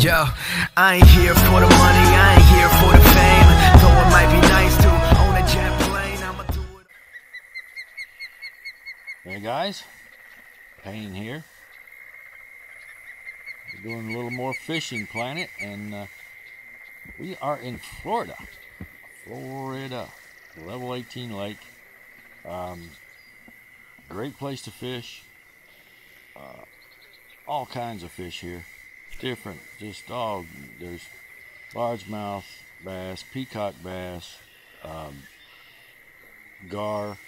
Yo, I ain't here for the money, I ain't here for the fame. Though it might be nice to own a jet plane, I'ma do it. Hey guys, Payne here. We're doing a little more fishing planet, and we are in Florida. Level 18 lake. Great place to fish. All kinds of fish here. Different, there's largemouth bass, peacock bass, gar,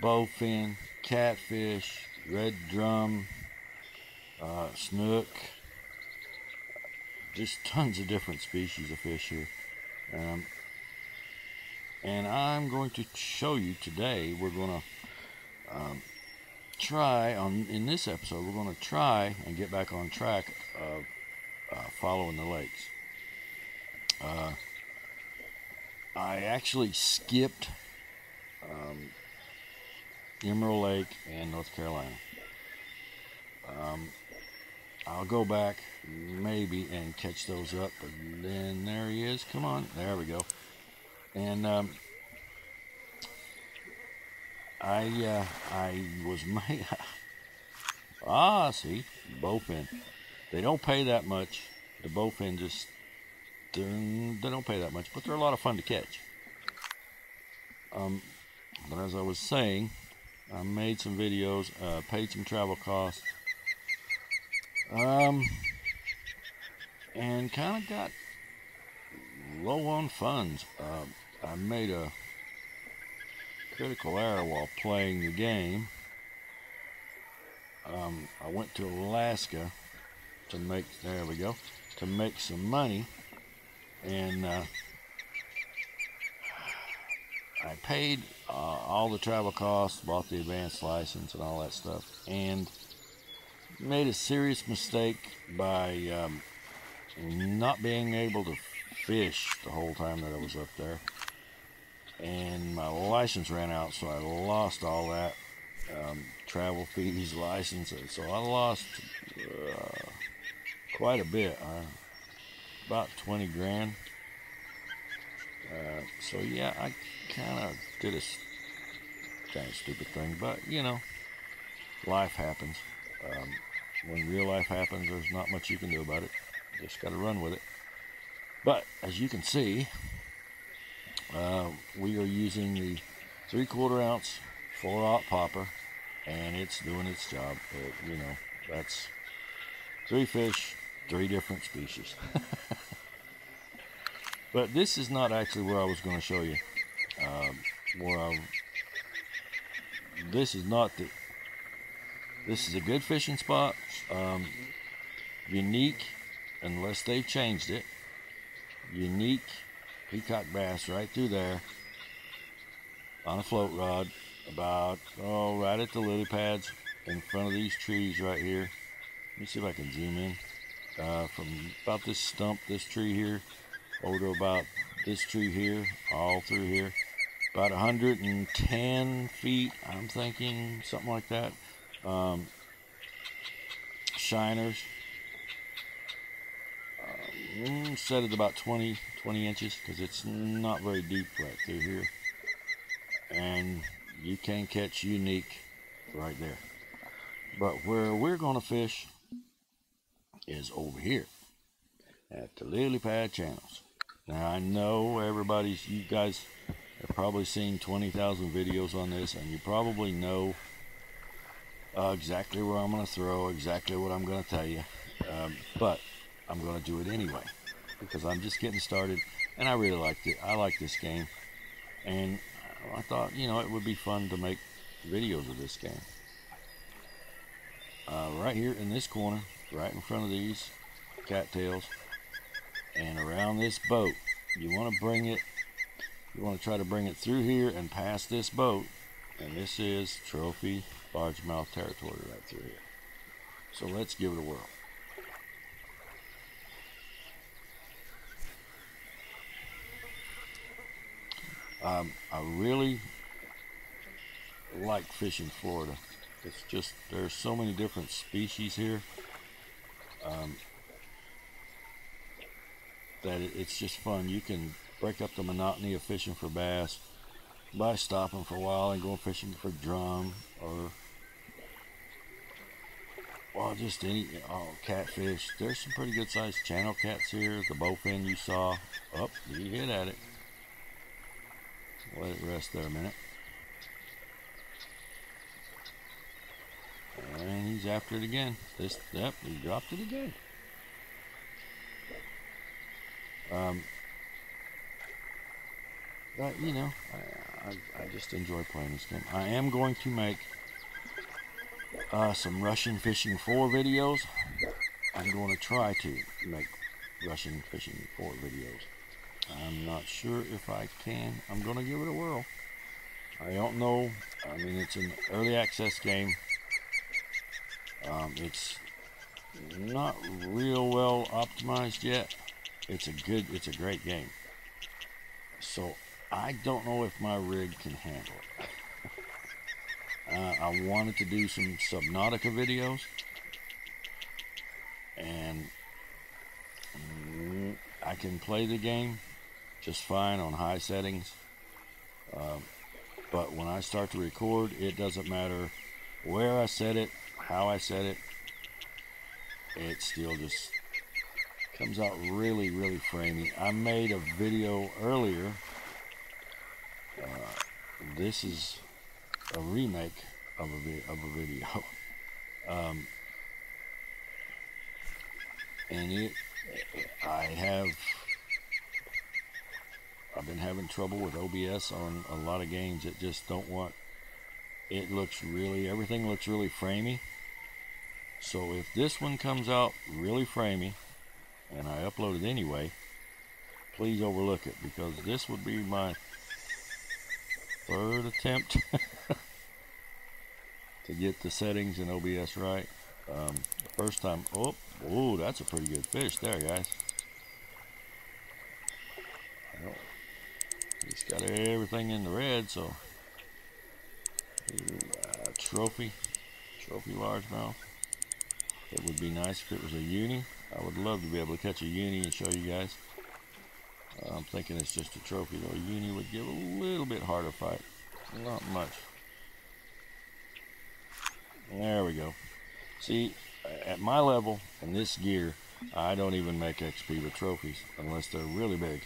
bowfin, catfish, red drum, snook. Just tons of different species of fish here. And I'm going to show you today, we're going to in this episode, we're going to try and get back on track of following the lakes. I actually skipped Emerald Lake and North Carolina. I'll go back maybe and catch those up, but then there he is. Come on, there we go. And I was see, bowfin. They don't pay that much. The bowfin they don't pay that much, but they're a lot of fun to catch. But as I was saying, I made some videos, paid some travel costs, and kind of got low on funds. I made a critical error while playing the game. I went to Alaska to make some money, and I paid all the travel costs, bought the advanced license and all that stuff, and made a serious mistake by not being able to fish the whole time that I was up there. And my license ran out, so I lost all that travel fees, licenses. So I lost quite a bit, about 20 grand. So yeah, I kind of did a kind of stupid thing, but you know, life happens. When real life happens, there's not much you can do about it. Just got to run with it. But as you can see, we are using the 3/4 ounce 4/0 popper, and it's doing its job. You know, that's 3 fish, 3 different species. But this is not actually where I was going to show you. This is a good fishing spot. Unique, unless they've changed it. Unique peacock bass right through there on a float rod, about right at the lily pads in front of these trees right here. Let me see if I can zoom in from about this stump, this tree here, over to about this tree here, all through here, about 110 feet, I'm thinking, something like that. Shiners, set at about 20 inches, because it's not very deep right through here, and you can catch unique right there. But where we're going to fish is over here at the lily pad channels. Now I know you guys have probably seen 20,000 videos on this, and you probably know exactly where I'm going to throw, exactly what I'm going to tell you, but I'm going to do it anyway, because I'm just getting started, and I really liked it. I like this game, and I thought, you know, it would be fun to make videos of this game. Right here in this corner, right in front of these cattails, and around this boat, you want to try to bring it through here and past this boat, and this is trophy largemouth territory right through here. So let's give it a whirl. I really like fishing Florida. It's just, there's so many different species here. that it's just fun. You can break up the monotony of fishing for bass by stopping for a while and going fishing for drum or well, just any catfish. There's some pretty good sized channel cats here. The bowfin you saw. Oh, he hit at it. Let it rest there a minute. And he's after it again. Yep, he dropped it again. But you know, I just enjoy playing this game. I am going to make some Russian Fishing 4 videos. I'm going to try to make Russian Fishing 4 videos. I'm not sure if I can. I'm going to give it a whirl. I don't know. I mean, it's an early access game. It's not real well optimized yet. It's a great game. So I don't know if my rig can handle it. I wanted to do some Subnautica videos, and I can play the game just fine on high settings, but when I start to record, it doesn't matter where I set it, how I set it, it still just comes out really, really framey. I made a video earlier. This is a remake of a video, and I've been having trouble with OBS on a lot of games. It just don't want. Everything looks really framey. So if this one comes out really framey, and I upload it anyway, please overlook it, because this would be my third attempt to get the settings in OBS right. The first time, oh, that's a pretty good fish there, guys. Well, he's got everything in the red, so trophy largemouth. It would be nice if it was a uni. I would love to be able to catch a uni and show you guys. I'm thinking it's just a trophy, though. A uni would give a little bit harder fight. Not much. There we go. See, at my level and this gear, I don't even make XP with trophies unless they're really big.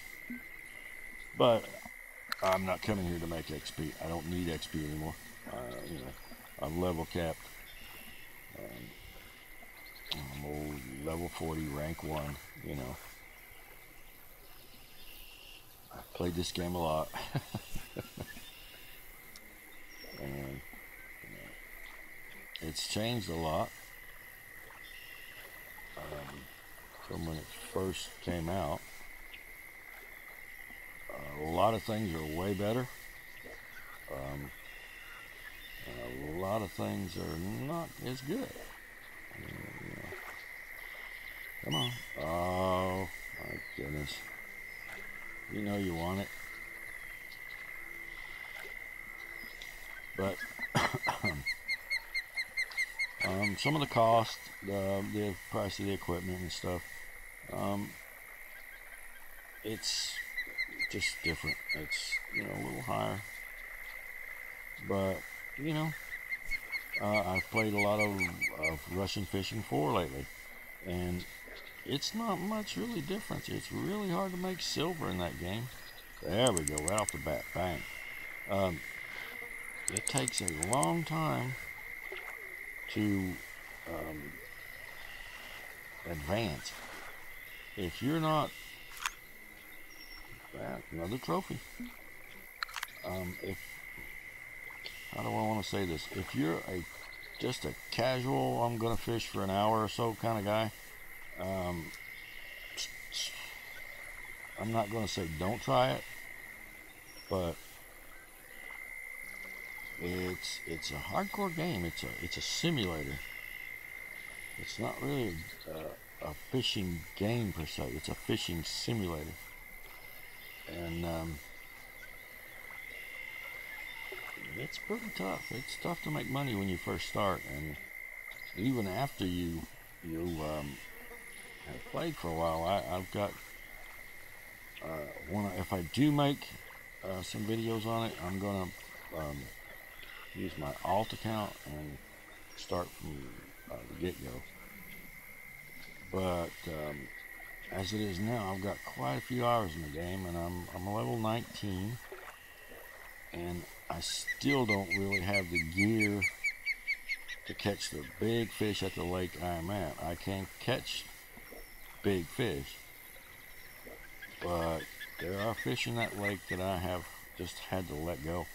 But I'm not coming here to make XP. I don't need XP anymore. You know, I'm level capped. I'm old, level 40, rank 1, you know. I've played this game a lot. And it's changed a lot from when it first came out. A lot of things are way better. A lot of things are not as good. Come on. Oh, my goodness. You know you want it. But some of the cost, the price of the equipment and stuff, it's just different. It's, you know, a little higher. But, you know, I've played a lot of Russian Fishing 4 lately, and it's not much really difference. It's really hard to make silver in that game. There we go, right off the bat, bang. It takes a long time to advance. If you're not, another trophy. How do I want to say this? If you're just a casual, I'm gonna fish for an hour or so kind of guy, I'm not gonna say don't try it, but it's a hardcore game. It's a simulator. It's not really a fishing game per se. It's a fishing simulator, and it's pretty tough. It's tough to make money when you first start, and even after you have played for a while. I've got if I do make some videos on it, I'm gonna use my alt account and start from the get-go. But as it is now, I've got quite a few hours in the game, and I'm level 19, and I still don't really have the gear to catch the big fish at the lake I'm at. I can catch big fish, but there are fish in that lake that I have just had to let go.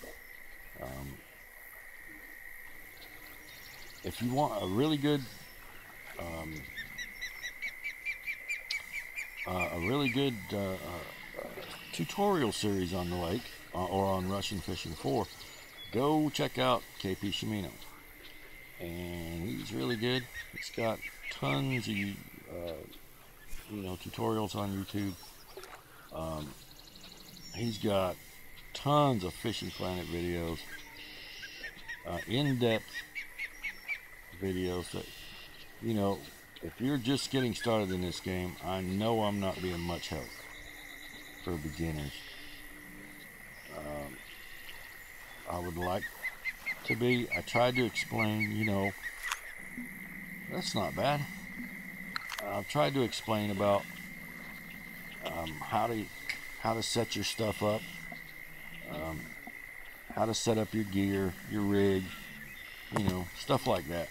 If you want a really good tutorial series on the lake or on Russian Fishing 4, go check out KP Shimino. And he's really good. He's got tons of tutorials on YouTube. He's got tons of Fishing Planet videos, in-depth videos that, if you're just getting started in this game, I know I'm not being much help for beginners. I would like to be. I tried to explain, that's not bad. I've tried to explain about how to set your stuff up, how to set up your gear, your rig, stuff like that.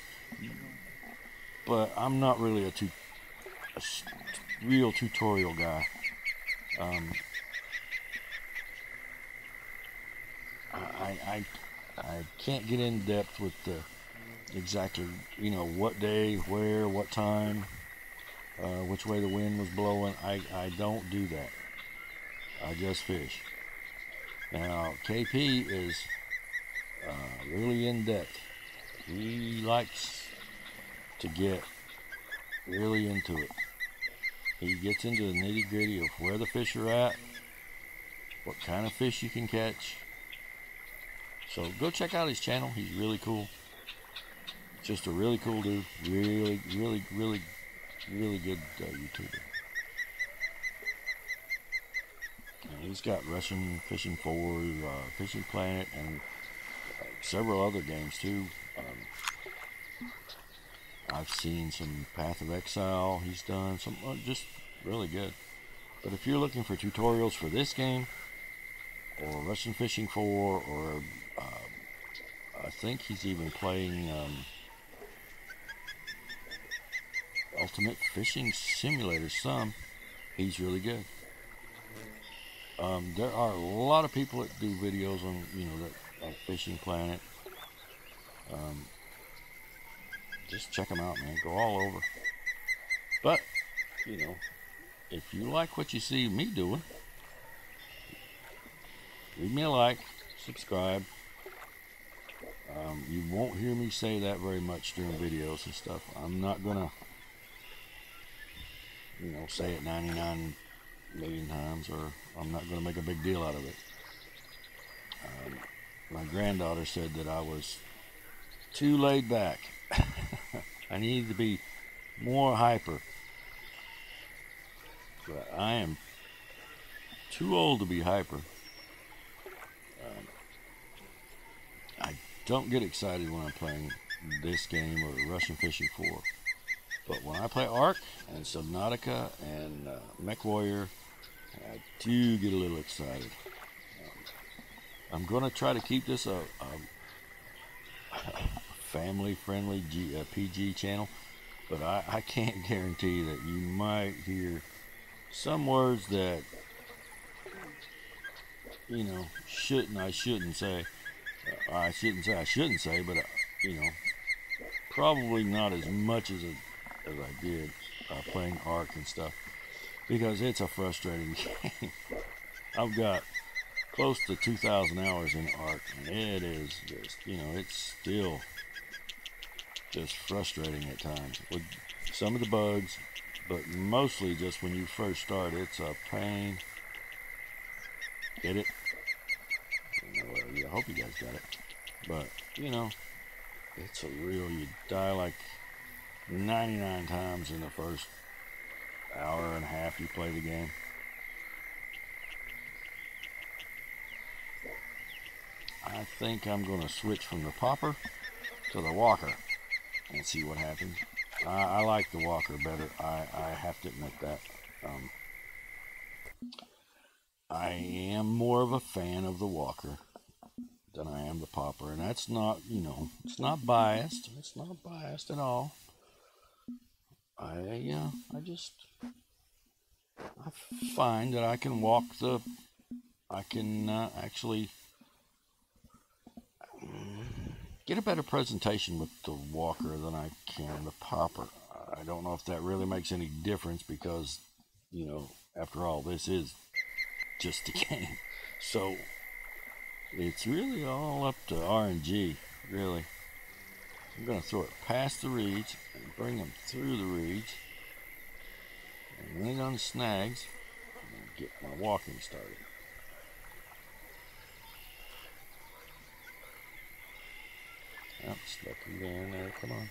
But I'm not really a real tutorial guy. I can't get in depth with the exactly, what day, where, what time, which way the wind was blowing. I don't do that. I just fish. Now, KP is really in depth. He likes to get really into it. He gets into the nitty-gritty of where the fish are at, what kind of fish you can catch. So go check out his channel. He's really cool. Just a really cool dude. Really, really, really, really good YouTuber. And he's got Russian Fishing 4, Fishing Planet, and several other games too. I've seen some Path of Exile he's done, some just really good. But if you're looking for tutorials for this game, or Russian Fishing 4, or I think he's even playing Ultimate Fishing Simulator some, he's really good. There are a lot of people that do videos on, that Fishing Planet. Just check them out, man. Go all over. But, if you like what you see me doing, leave me a like, subscribe. You won't hear me say that very much during videos and stuff. I'm not gonna, say it 99 million times, or I'm not gonna make a big deal out of it. My granddaughter said that I was too laid back. I need to be more hyper. But I am too old to be hyper. I don't get excited when I'm playing this game or Russian Fishing 4. But when I play Ark and Subnautica and Mech Warrior, I do get a little excited. I'm going to try to keep this a family-friendly PG channel, but I can't guarantee that you might hear some words that, I shouldn't say, but, probably not as much as I did playing Ark and stuff, because it's a frustrating game. I've got close to 2,000 hours in Ark, and it is just, it's still just frustrating at times with some of the bugs, but mostly just when you first start, it's a pain. Get it? I hope you guys got it. But, it's a real, you die like 99 times in the first hour and a half you play the game. I think I'm going to switch from the popper to the walker and see what happens. I like the walker better. I have to admit that. I am more of a fan of the walker than I am the popper, and that's not, it's not biased. It's not biased at all. I find that I can actually get a better presentation with the walker than I can the popper. I don't know if that really makes any difference because, after all, this is just a game. So it's really all up to RNG, really. I'm going to throw it past the reeds and bring them through the reeds and lean on the snags and get my walking started. Yep, stuck again there, come on.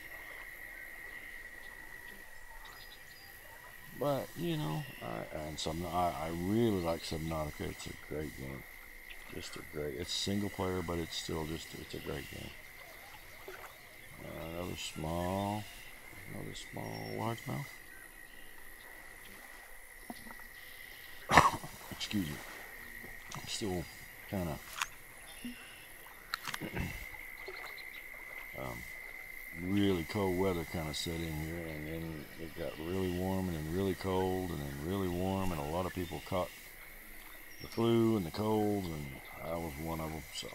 But, I really like Subnautica. It's a great game. It's single player, but it's still it's a great game. Another small largemouth. Excuse me. I'm still kind of really cold weather kind of set in here, and then it got really warm and then really cold and then really warm, and a lot of people caught the flu and the colds, and I was one of them. So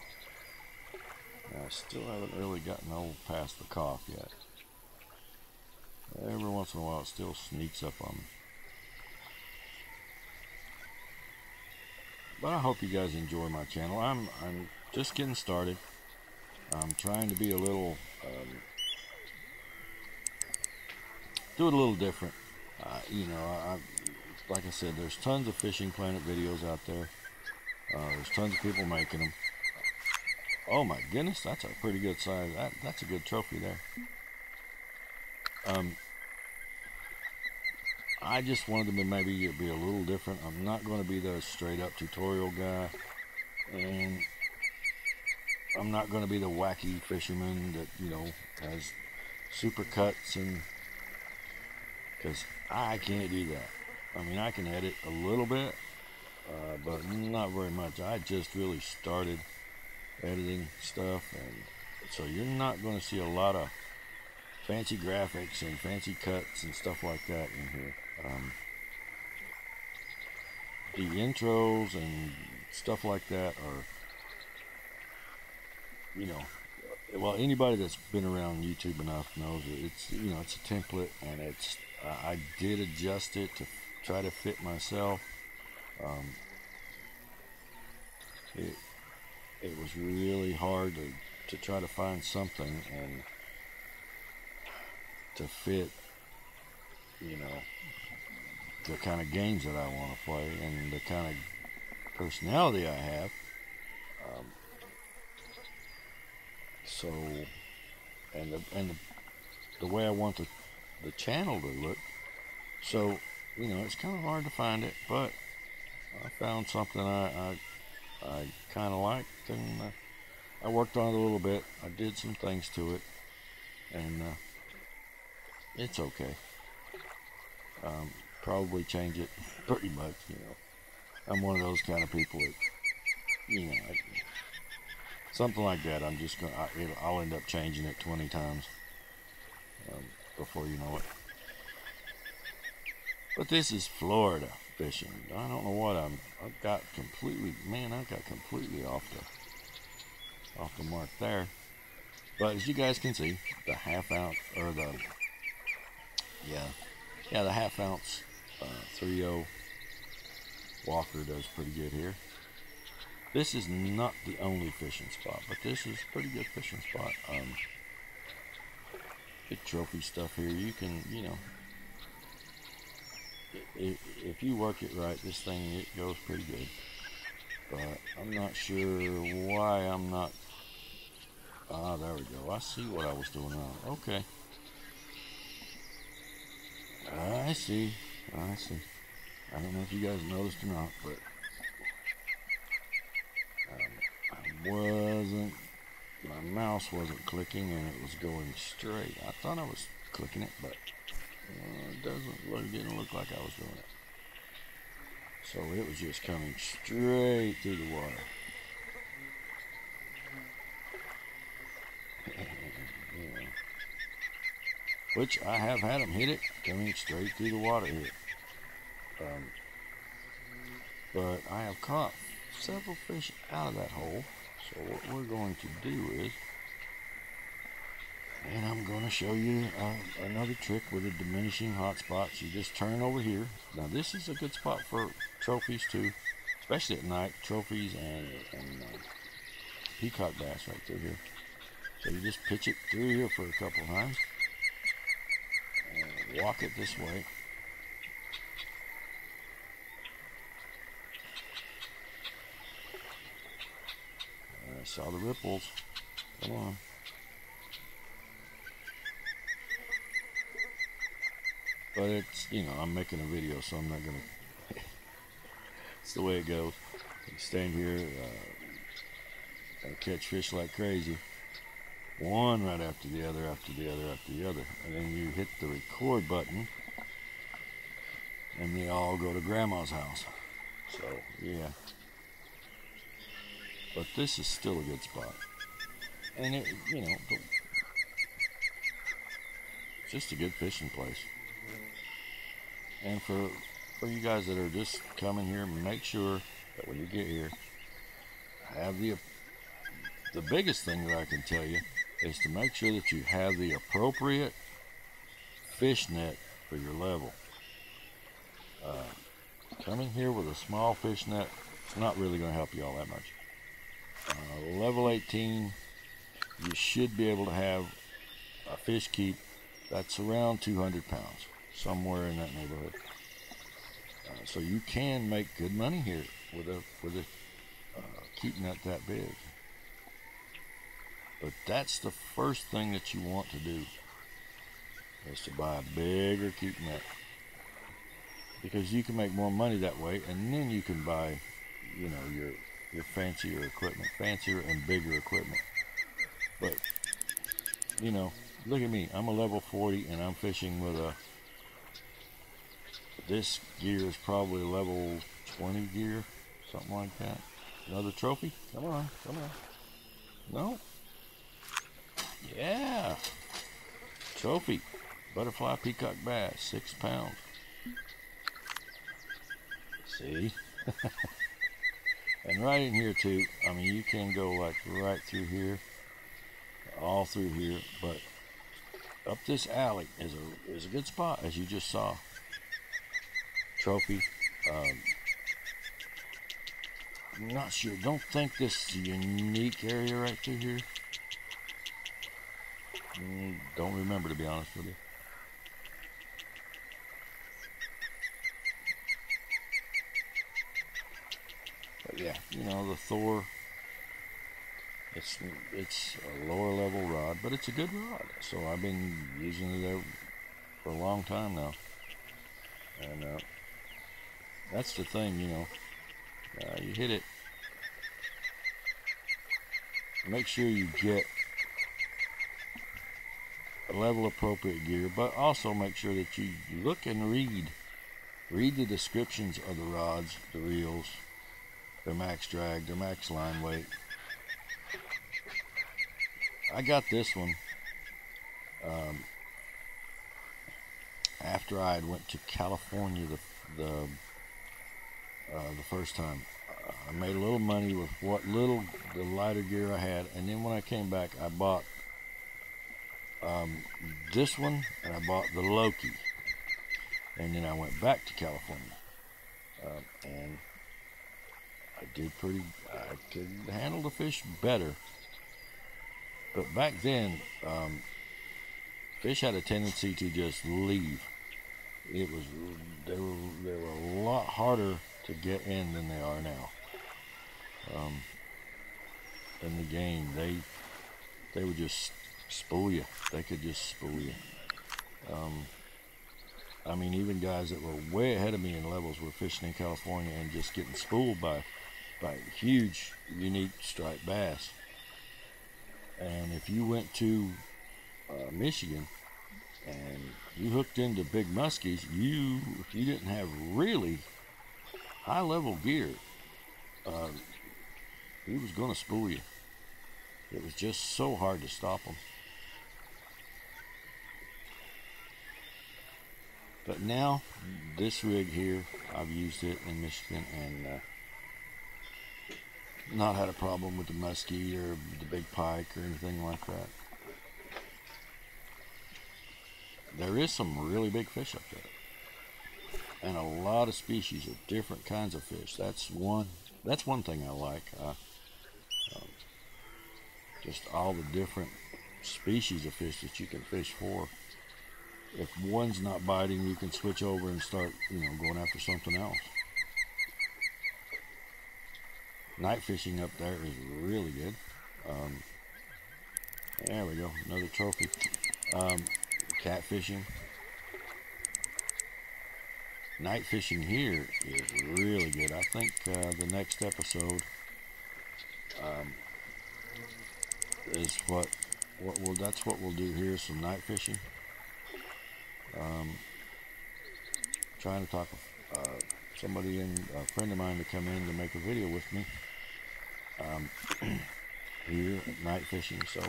I still haven't really gotten past the cough yet. Every once in a while it still sneaks up on me. But I hope you guys enjoy my channel. I'm just getting started. I'm trying to be a little do it a little different. Like I said, there's tons of Fishing Planet videos out there. There's tons of people making them. Oh my goodness, that's a pretty good size. That's a good trophy there. I just wanted to maybe be a little different. I'm not going to be the straight up tutorial guy, and I'm not going to be the wacky fisherman that has super cuts, and because I can't do that. I mean, I can edit a little bit, but not very much. I just really started editing stuff, and so you're not going to see a lot of fancy graphics and fancy cuts and stuff like that in here. The intros and stuff like that are, well, anybody that's been around YouTube enough knows that it's a template, and I did adjust it to try to fit myself. It was really hard to try to find something and to fit, the kind of games that I want to play and the kind of personality I have. So, and the way I want the channel to look. So, it's kind of hard to find it, but I found something I kind of liked, and I worked on it a little bit. I did some things to it, and it's okay. Probably change it pretty much, I'm one of those kind of people that, something like that, I'm just I'll end up changing it 20 times before you know it. But this is Florida fishing. I don't know what I got completely off the mark there. But as you guys can see, the half ounce, or the half ounce 3.0 walker does pretty good here. This is not the only fishing spot, but this is a pretty good fishing spot. Good trophy stuff here. You can, if you work it right, this thing, it goes pretty good. But I'm not sure why I'm not. There we go. I see what I was doing wrong. Okay. I see. I don't know if you guys noticed or not, but I'm wasn't, my mouse wasn't clicking and it was going straight. I thought I was clicking it, but it didn't look like I was doing it. So it was just coming straight through the water. Yeah. Which I have had them hit it, coming straight through the water here. But I have caught several fish out of that hole. So what we're going to do is, and I'm going to show you another trick with the diminishing hot spots. You just turn over here. Now this is a good spot for trophies too, especially at night. Trophies and peacock bass right through here. So you just pitch it through here for a couple times and walk it this way. I saw the ripples. Come on. But it's, I'm making a video, so I'm not going to. It's the way it goes. You stand here and catch fish like crazy. One right after the other, after the other, after the other. And then you hit the record button, and they all go to Grandma's house. So, yeah. But this is still a good spot. And it, it's just a good fishing place. And for you guys that are just coming here, make sure that when you get here, have the biggest thing that I can tell you is to make sure that you have the appropriate fish net for your level. Coming here with a small fish net, it's not really going to help you all that much. Level 18, you should be able to have a fish keep that's around 200 pounds, somewhere in that neighborhood. So you can make good money here with a keep net that big. But that's the first thing that you want to do, is to buy a bigger keep net, because you can make more money that way, and then you can buy, your fancier equipment, fancier and bigger equipment. But look at me, I'm a level 40 and I'm fishing with this gear is probably level 20 gear, something like that. Another trophy? Come on. No? Yeah. Trophy. Butterfly peacock bass, 6 pounds. See? And right in here too, you can go like right through here, all through here, but up this alley is a good spot, as you just saw. Trophy. I'm not sure. Don't think this is a unique area right through here. Don't remember, to be honest with you. But yeah, the Thor, it's a lower level rod, but it's a good rod. So I've been using it there for a long time now. And that's the thing, you hit it. Make sure you get a level appropriate gear, but also make sure that you look and read the descriptions of the rods, the reels, their max drag, their max line weight. I got this one after I had went to California the first time. I made a little money with the lighter gear I had, and then when I came back, I bought this one, and I bought the Loki, and then I went back to California, and I could handle the fish better. But back then, fish had a tendency to just leave. They were a lot harder to get in than they are now. In the game, they would just spool you. They could just spool you. Even guys that were way ahead of me in levels were fishing in California and just getting spooled by like huge, unique striped bass. And if you went to Michigan and you hooked into big muskies, if you didn't have really high level gear, he was going to spool you. It was just so hard to stop him. But now, this rig here, I've used it in Michigan and not had a problem with the muskie or the big pike or anything like that. There is some really big fish up there, and a lot of species of different kinds of fish. That's one thing I like. Just all the different species of fish that you can fish for. If one's not biting, you can switch over and start, going after something else. Night fishing up there is really good. There we go, another trophy. Catfishing. Night fishing here is really good. I think the next episode is that's what we'll do here, some night fishing. Trying to talk somebody a friend of mine to come in to make a video with me here at night fishing, so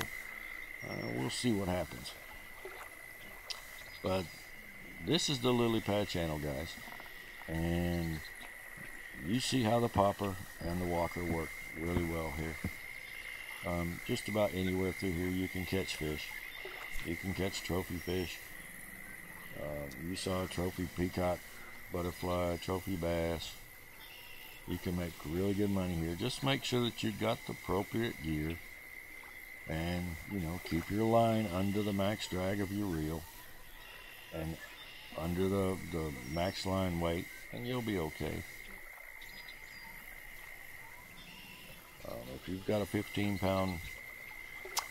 we'll see what happens. But this is the lily pad channel, guys, and you see how the popper and the walker work really well here. Just about anywhere through here you can catch fish. You can catch trophy fish. You saw a trophy peacock, butterfly, trophy bass. You can make really good money here. Just make sure that you got the appropriate gear, and keep your line under the max drag of your reel and under the max line weight, and you'll be okay. If you've got a 15-pound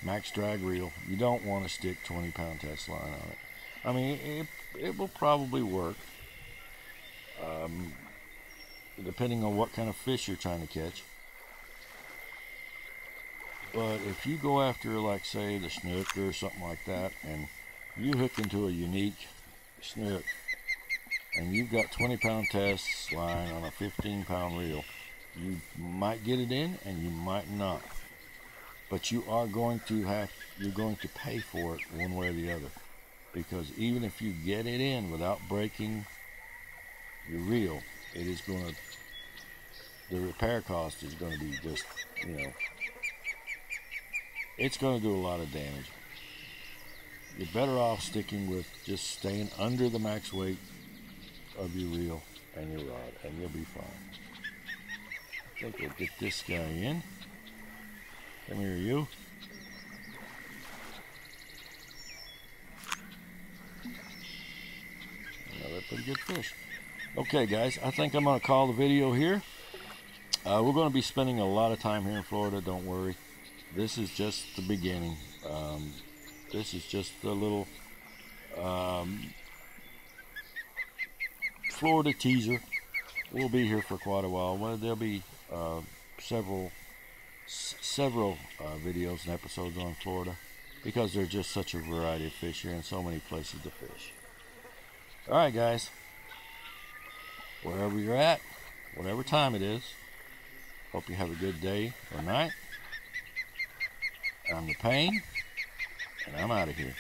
max drag reel, you don't want to stick 20-pound test line on it. I mean, it will probably work, depending on what kind of fish you're trying to catch. But if you go after, like, say, the snook or something like that, and you hook into a unique snook, and you've got 20-pound test line on a 15-pound reel, you might get it in, and you might not. But you're going to pay for it one way or the other. Because even if you get it in without breaking your reel, it is going to, the repair cost is going to be just, it's going to do a lot of damage. You're better off sticking with just staying under the max weight of your reel and your rod, and you'll be fine. I think we'll get this guy in. Come here, you. Another pretty good fish. Okay, guys, I think I'm going to call the video here. We're going to be spending a lot of time here in Florida, don't worry. This is just the beginning. This is just the little Florida teaser. We'll be here for quite a while. Well, there'll be several videos and episodes on Florida, because there's just such a variety of fish here and so many places to fish. Alright, guys, wherever you're at, whatever time it is, hope you have a good day or night. I'm the Pain, and I'm out of here.